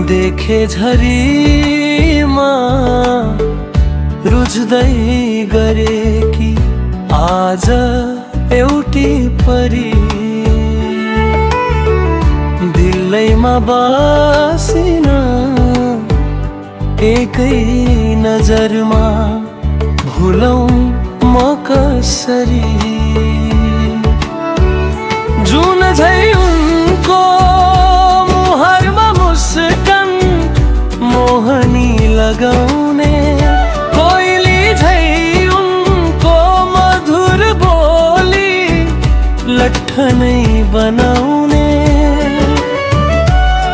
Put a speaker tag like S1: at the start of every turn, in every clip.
S1: देखे झरीमा रुझ्दै गरेकी आज एउटी परी दिलैमा बसिन एकै नजरमा भुलौं म कसरी जुन झै उनको मुहारमा मुस्कान मोहनी लगाउने कोइली झै उनको मधुर बोली लट्ठनै बनाउने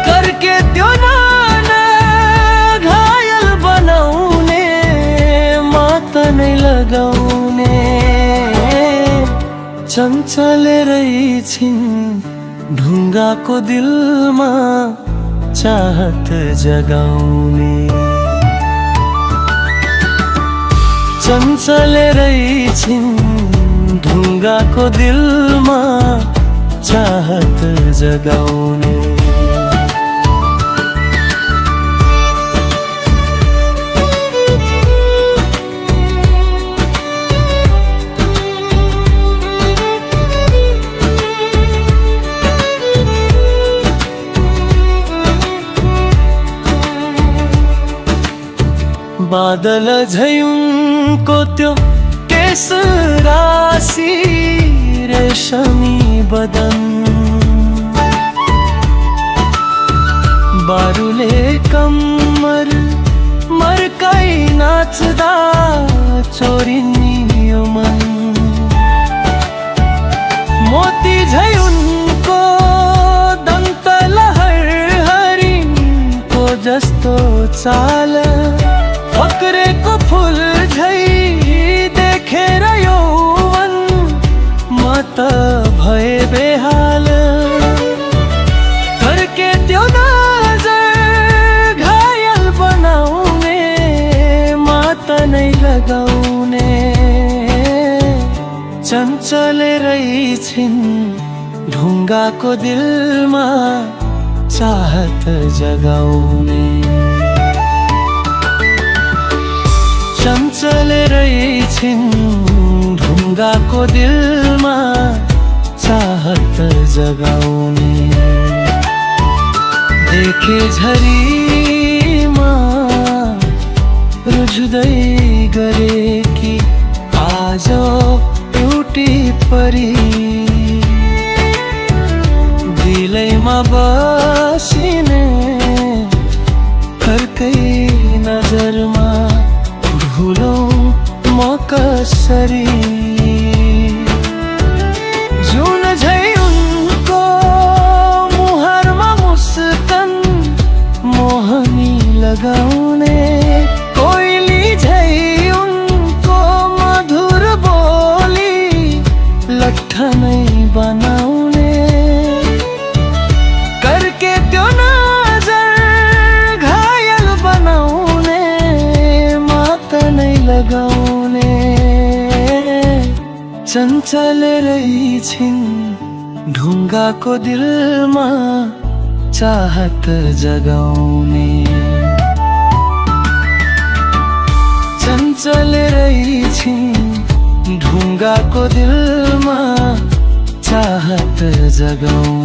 S1: करके त्यो नाना घायल बनाउने मात नै लगाउने चञ्चल रहिछिन् ढुङ्गाको दिलमा चाहत जगाउने चञ्चल रहिछिन् ढुङ्गाको दिलमा चाहत जगाउने बादल झै उनको त्यो केस राशि रेशमी बदन बारुले कम्मर मर्काई नाच्दा चोरिनियो मन मोती झै उनको दन्त लहर हरिणको जस्तो चाल फक्रेको फूल झै देखेर यौवन म त भए बेहाल करके त्यो नजर घायल बनाउने मात नै लगाउने चञ्चल रहिछिन् ढुङ्गाको दिलमा चाहत जगाउने चञ्चल रहिछिन् ढुङ्गाको दिलमा चाहत जगाउने देखे झरीमा रुझ्दै गरेकी आज एउटी परी दिलैमा बसिने फर्कै नजरमा भुलौं म कसरी जुन झै उनको मुहारमा मुस्कान मोहनी लगाउने कोइली झै उनको मधुर बोली लट्ठनै बनाउने करके त्यो नजर घायल बनाउने नै लगाउने चञ्चल रहिछिन् ढुङ्गाको दिलमा चाहत जगाउने चञ्चल रहिछिन् ढुङ्गाको दिलमा चाहत जगाउने